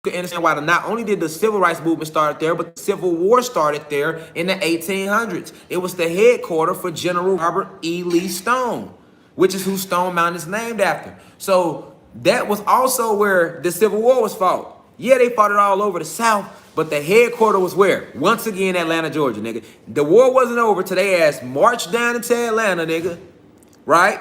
can understand why not only did the civil rights movement start there, but the Civil War started there in the 1800s. It was the headquarters for General Robert E. Lee Stone, which is who Stone Mountain is named after. So that was also where the Civil War was fought. Yeah, they fought it all over the South, but the headquarters was where? Once again, Atlanta, Georgia, nigga. The war wasn't over till they ass marched down into Atlanta, nigga. Right?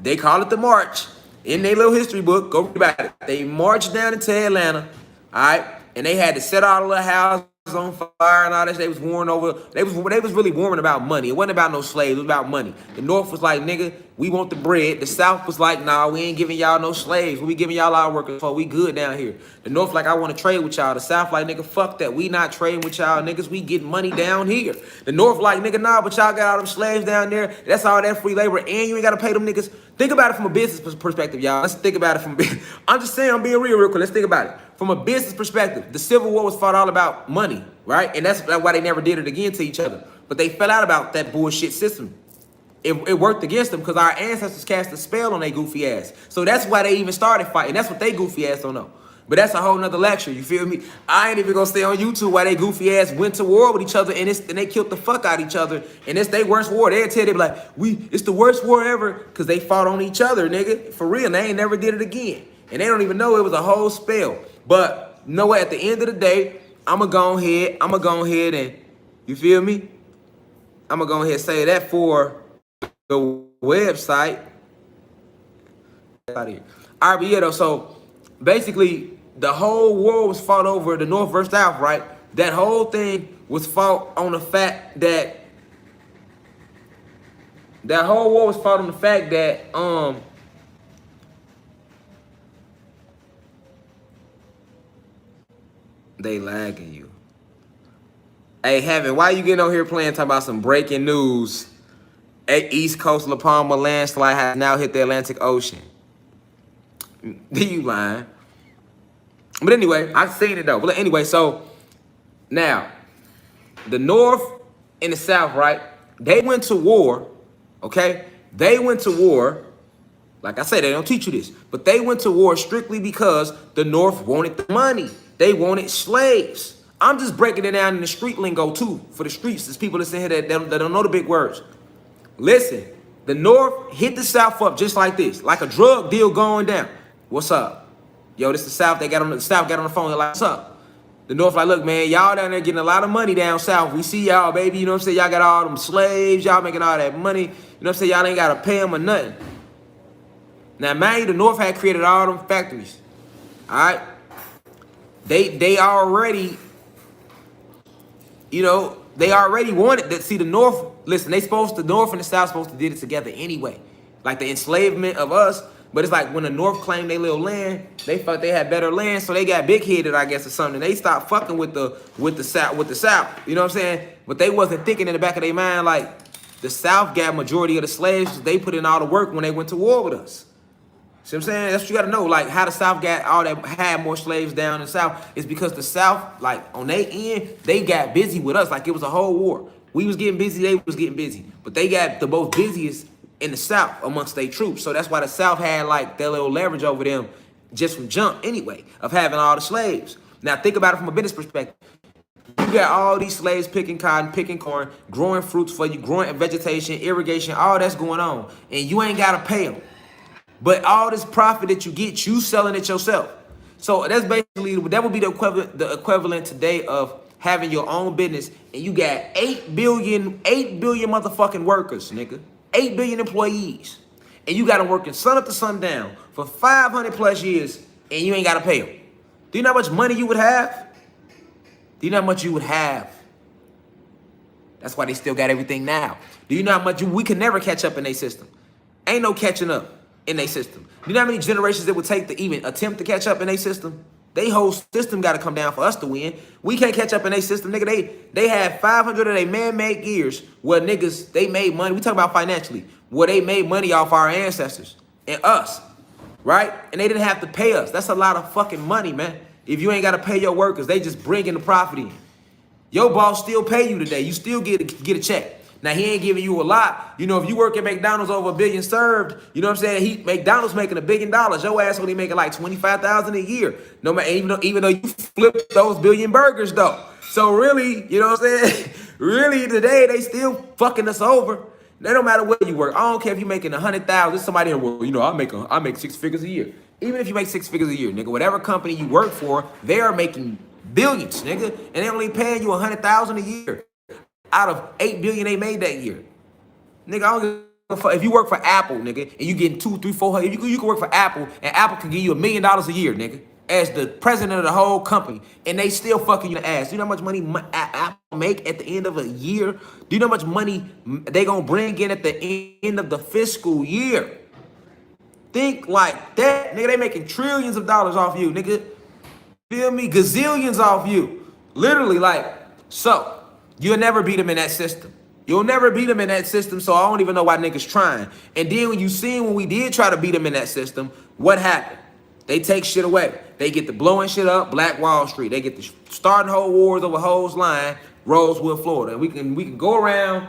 They call it the March. In their little history book, go read about it. They marched down into Atlanta, all right? And they had to set all the little houses on fire and all that. They was warring over. They was really warring about money. It wasn't about no slaves. It was about money. The North was like, nigga, we want the bread. The South was like, nah, we ain't giving y'all no slaves. We giving y'all our workers for. We good down here. The North like, I want to trade with y'all. The South like, nigga, fuck that. We not trading with y'all niggas. We get money down here. The North like, nigga, nah, but y'all got all them slaves down there. That's all that free labor, and you ain't got to pay them niggas. Think about it from a business perspective, y'all. Let's think about it from. I'm just saying, I'm being real quick. Let's think about it from a business perspective. The Civil War was fought all about money, right? And that's why they never did it again to each other. But they fell out about that bullshit system. It worked against them because our ancestors cast a spell on their goofy ass. So that's why they even started fighting. That's what they goofy ass don't know. But that's a whole nother lecture, you feel me? I ain't even gonna stay on YouTube why they goofy ass went to war with each other and they killed the fuck out of each other. And it's their worst war. They'll tell you, like, it's the worst war ever because they fought on each other, nigga. For real, they ain't never did it again. And they don't even know it was a whole spell. But you know what? At the end of the day, I'ma go ahead and, you feel me? I'ma go ahead and say that for the website. Out of here. All right, but yeah, though, so basically, the whole war was fought over the North versus South, right? That whole thing was fought on the fact that they lagging you. Hey, Heaven, why you getting on here playing talking about some breaking news? East Coast La Palma landslide has now hit the Atlantic Ocean. You lying? But anyway, I've seen it though. But anyway, so now the North and the South, right? They went to war, okay? They went to war. Like I said, they don't teach you this, but they went to war strictly because the North wanted the money. They wanted slaves. I'm just breaking it down in the street lingo too, for the streets. There's people that's in here that don't know the big words. Listen, the North hit the South up just like this, like a drug deal going down. What's up? Yo, this the South. The South got on the phone. They're like, what's up? The North like, look, man, y'all down there getting a lot of money down South. We see y'all, baby. You know what I'm saying? Y'all got all them slaves. Y'all making all that money. You know what I'm saying? Y'all ain't got to pay them or nothing. Now, mind you, the North had created all them factories. All right? They already, you know, they already wanted that. See, the North, listen, the North and the South supposed to did it together anyway. Like the enslavement of us. But it's like when the North claimed their little land, they thought they had better land, so they got big-headed, I guess, or something. They stopped fucking with the South. You know what I'm saying? But they wasn't thinking in the back of their mind like the South got majority of the slaves. They put in all the work when they went to war with us. See what I'm saying? That's what you got to know. Like how the South had more slaves down in the South is because the South, like on their end, they got busy with us. Like it was a whole war. We was getting busy, they was getting busy. But they got the most busiest in the South amongst their troops. So that's why the South had like their little leverage over them just from jump anyway, of having all the slaves. Now think about it from a business perspective. You got all these slaves picking cotton, picking corn, growing fruits for you, growing vegetation, irrigation, all that's going on. And you ain't got to pay them. But all this profit that you get, you selling it yourself. So that's basically, that would be the equivalent today of having your own business and you got 8 billion motherfucking workers, nigga. 8 billion employees. And you got them working sun up to sundown for 500 plus years and you ain't got to pay them. Do you know how much money you would have? Do you know how much you would have? That's why they still got everything now. Do you know how much we can never catch up in their system? Ain't no catching up in their system. Do you know how many generations it would take to even attempt to catch up in their system? They whole system got to come down for us to win. We can't catch up in their system, nigga. They had 500 of their man-made years where niggas, they made money. We talk about financially, where they made money off our ancestors and us, right? And they didn't have to pay us. That's a lot of fucking money, man. If you ain't got to pay your workers, they just bringing the profit in. Your boss still pay you today. You still get a check. Now, he ain't giving you a lot. You know, if you work at McDonald's over $1 billion served, you know what I'm saying? McDonald's making $1 billion. Your ass only making like $25,000 a year. No matter, even though you flip those billion burgers though. So really, you know what I'm saying? Really, today they still fucking us over. They don't matter where you work. I don't care if you're making 100,000. There's somebody in the world, you know, I make 6 figures a year. Even if you make 6 figures a year, nigga, whatever company you work for, they are making billions, nigga, and they only paying you 100,000 a year out of 8 billion they made that year. Nigga, I don't give a fuck. If you work for Apple, nigga, and you getting 2, 3, 400, you can work for Apple, and Apple can give you $1 million a year, nigga, as the president of the whole company, and they still fucking you in the ass. Do you know how much money Apple make at the end of a year? Do you know how much money they gonna bring in at the end of the fiscal year? Think like that, nigga. They making trillions of dollars off you, nigga. Feel me? Gazillions off you. Literally, like, so. You'll never beat them in that system. You'll never beat them in that system, so I don't even know why niggas trying. And then when we did try to beat them in that system, what happened? They take shit away. They get the blowing shit up, Black Wall Street. They get the starting whole wars over Hoes Line, Rosewood, Florida. And we can go around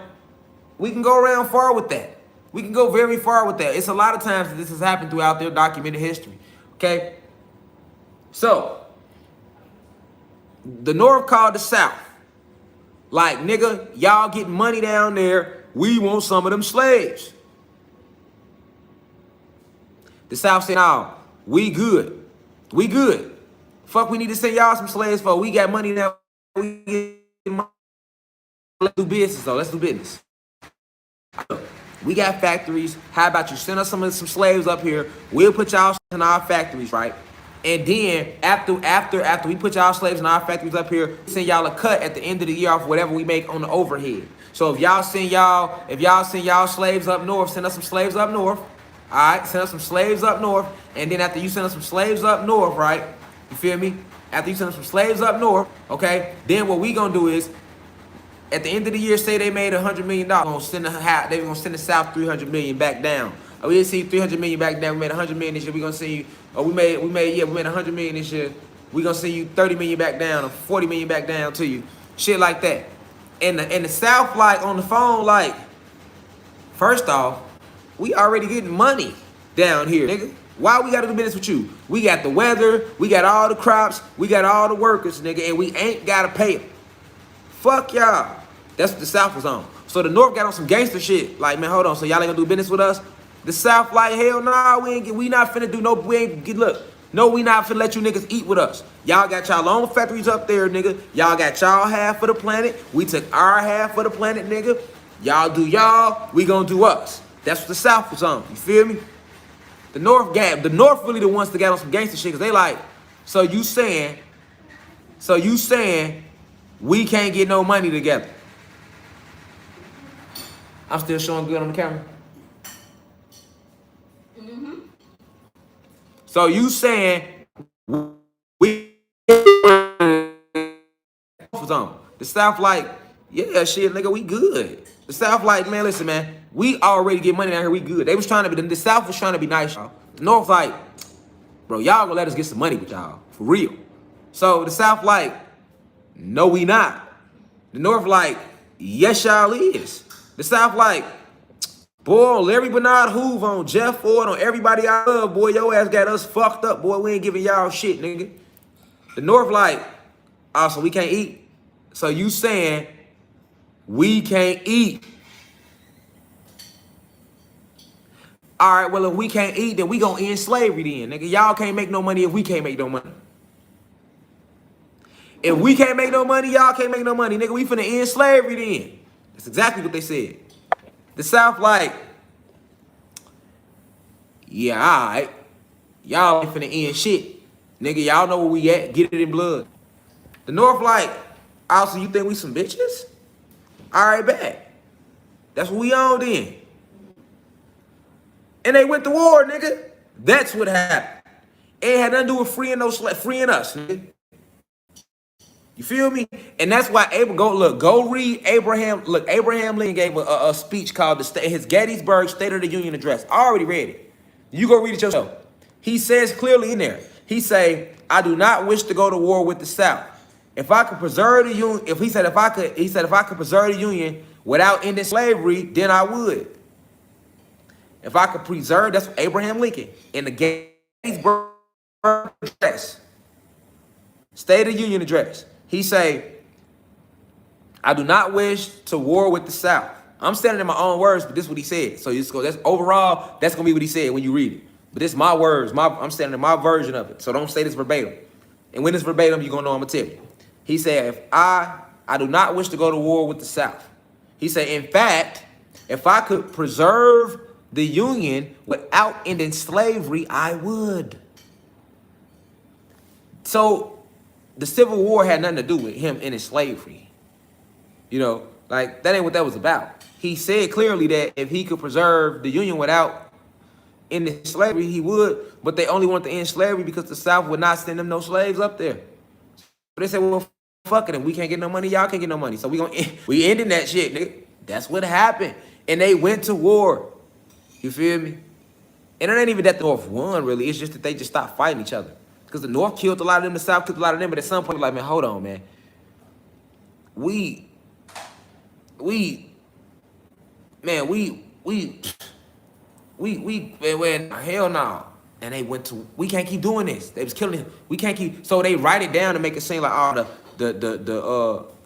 far with that. We can go very far with that. It's a lot of times that this has happened throughout their documented history. Okay? So, the North called the South. Like, nigga, y'all getting money down there. We want some of them slaves. The South said, no, we good. We good. Fuck, we need to send y'all some slaves for. We got money now. We get money. Let's do business, though. Let's do business. We got factories. How about you send us some slaves up here? We'll put y'all in our factories, right? And then after we put y'all slaves in our factories up here, send y'all a cut at the end of the year off whatever we make on the overhead. So if y'all send y'all slaves up north, send us some slaves up north. All right, send us some slaves up north. And then after you send us some slaves up north, right? You feel me? After you send us some slaves up north, okay? Then what we gonna do is, at the end of the year, say they made $100 million. They're gonna send the South $300 million back down. Oh, we didn't see $300 million back then. We made $100 million this year. We gonna send you. Oh, we made $100 million this year. We gonna send you $30 million back down or $40 million back down to you. Shit like that. And the South, like, on the phone, like, first off, we already getting money down here, nigga. Why we gotta do business with you? We got the weather, we got all the crops, we got all the workers, nigga, and we ain't gotta pay them. Fuck y'all. That's what the South was on. So the North got on some gangster shit. Like, man, hold on. So y'all ain't gonna do business with us? The South like, hell nah, we not finna do no, we not finna let you niggas eat with us. Y'all got y'all own factories up there, nigga. Y'all got y'all half of the planet. We took our half of the planet, nigga. Y'all do y'all, we gonna do us. That's what the South was on, you feel me? The North really the ones that got on some gangster shit, cause they like, so you saying we can't get no money together. I'm still showing good on the camera. So you saying we was on. The South like, yeah, shit, nigga, we good. The South like, man, listen, man, we already get money down here, we good. The South was trying to be nice, y'all. The North like, bro, y'all gonna let us get some money with y'all, for real. So the South like, no, we not. The North like, yes, y'all is. The South like, boy, on Larry Bernard Hoover, on Jeff Ford, on everybody I love, boy, your ass got us fucked up, boy. We ain't giving y'all shit, nigga. The North like, oh, so we can't eat? So you saying we can't eat? All right, well, if we can't eat, then we gonna end slavery then, nigga. Y'all can't make no money if we can't make no money. If we can't make no money, y'all can't make no money, nigga. We finna end slavery then. That's exactly what they said. The South like, yeah, all right. Y'all ain't finna end shit. Nigga, y'all know where we at. Get it in blood. The North like, also, you think we some bitches? All right, bet. That's what we on then. And they went to war, nigga. That's what happened. It ain't had nothing to do with freeing us, nigga. You feel me? And that's why go read Abraham. Look, Abraham Lincoln gave a speech called his Gettysburg State of the Union Address. I already read it. You go read it yourself. He says clearly in there, he say, I do not wish to go to war with the South. If I could preserve the Union, if I could preserve the Union without ending slavery, then I would. If I could preserve, that's Abraham Lincoln in the Gettysburg Address, State of the Union Address. He say, I do not wish to war with the South. I'm standing in my own words, but this is what he said. So you just go, that's overall, that's gonna be what he said when you read it. But this is my words, I'm standing in my version of it. So don't say this verbatim. And when it's verbatim, you're gonna know I'm gonna tell you. He said, if I do not wish to go to war with the South. He said, in fact, if I could preserve the Union without ending slavery, I would. So the Civil War had nothing to do with him ending slavery. You know, like, that ain't what that was about. He said clearly that if he could preserve the Union without ending slavery, he would. But they only wanted to end slavery because the South would not send them no slaves up there. But they said, well, fuck it, if we can't get no money, y'all can't get no money. So we ending that shit, nigga. That's what happened. And they went to war. You feel me? And it ain't even that the North won, really. It's just that they just stopped fighting each other. Because the North killed a lot of them, the South killed a lot of them. But at some point, like, man, hold on, man. Hell no. And they went to, we can't keep doing this. They was killing him. We can't keep, so they write it down to make it seem like, oh,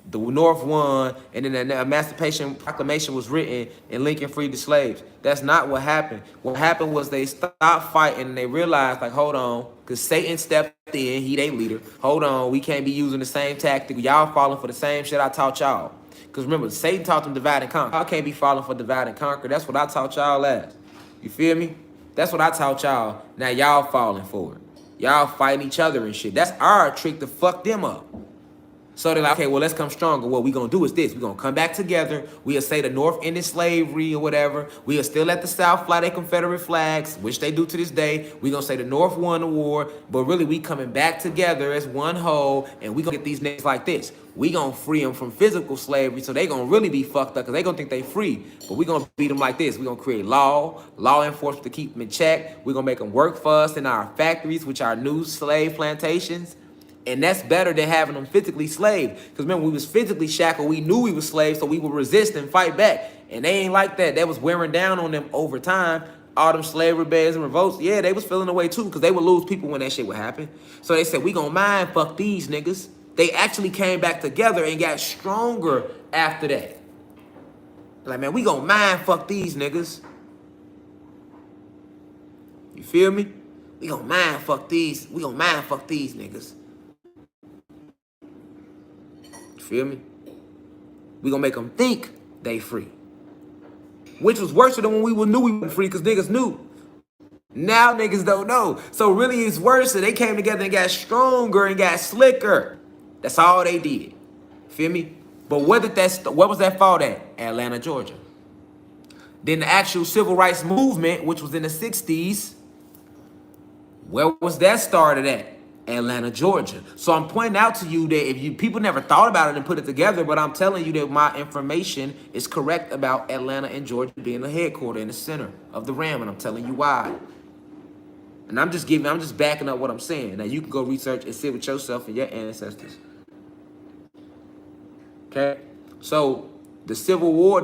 the North won, and then the Emancipation Proclamation was written, and Lincoln freed the slaves. That's not what happened. What happened was they stopped fighting, and they realized, like, hold on, because Satan stepped in, he their leader. Hold on, we can't be using the same tactic. Y'all falling for the same shit I taught y'all. Because remember, Satan taught them divide and conquer. Y'all can't be falling for divide and conquer. That's what I taught y'all last. You feel me? That's what I taught y'all. Now y'all falling for it. Y'all fighting each other and shit. That's our trick to fuck them up. So they're like, okay, well, let's come stronger. What we gonna do is this. We're gonna come back together. We'll say the North ended slavery or whatever. We'll still let the South fly their Confederate flags, which they do to this day. We're gonna say the North won the war, but really we coming back together as one whole, and we gonna get these niggas like this. We gonna free them from physical slavery, so they gonna really be fucked up because they gonna think they free. But we gonna beat them like this. We gonna create law enforcement to keep them in check. We gonna make them work for us in our factories, which are new slave plantations. And that's better than having them physically slaved. Because remember, we was physically shackled. We knew we was slaves, so we would resist and fight back. And they ain't like that. That was wearing down on them over time. All them slave rebellions and revolts, yeah, they was feeling away too, because they would lose people when that shit would happen. So they said, we gonna mind fuck these niggas. They actually came back together and got stronger after that. Like, man, we gonna mind fuck these niggas. You feel me? We gonna mind fuck these. We gonna mind fuck these niggas. Feel me? We gonna make them think they free. Which was worse than when we knew we were free, because niggas knew. Now niggas don't know. So really it's worse that they came together and got stronger and got slicker. That's all they did. Feel me? But where was that fought at? Atlanta, Georgia. Then the actual civil rights movement, which was in the 60s, where was that started at? Atlanta, Georgia. So I'm pointing out to you that people never thought about it and put it together, but I'm telling you that my information is correct about Atlanta and Georgia being the headquarters in the center of the RAM, and I'm telling you why. And I'm just backing up what I'm saying. Now you can go research and see with yourself and your ancestors. Okay? So the Civil War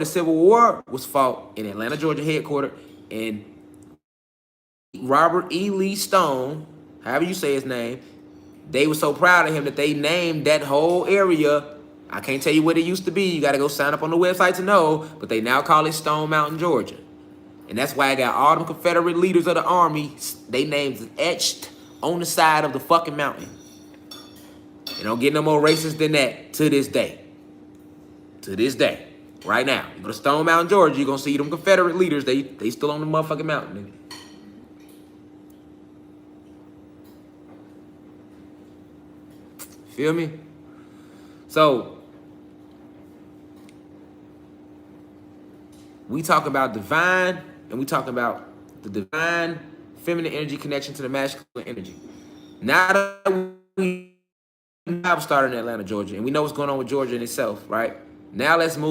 was fought in Atlanta, Georgia headquarters, and Robert E. Lee Stone, however you say his name, they were so proud of him that they named that whole area. I can't tell you what it used to be. You got to go sign up on the website to know. But they now call it Stone Mountain, Georgia. And that's why I got all them Confederate leaders of the Army, they names etched on the side of the fucking mountain. You don't get no more racist than that to this day. To this day. Right now. You go to Stone Mountain, Georgia, you're going to see them Confederate leaders. They still on the motherfucking mountain, nigga. Feel me? So, we talk about divine, and we talk about the divine feminine energy connection to the masculine energy. Now that we have started in Atlanta, Georgia, and we know what's going on with Georgia in itself, right? Now let's move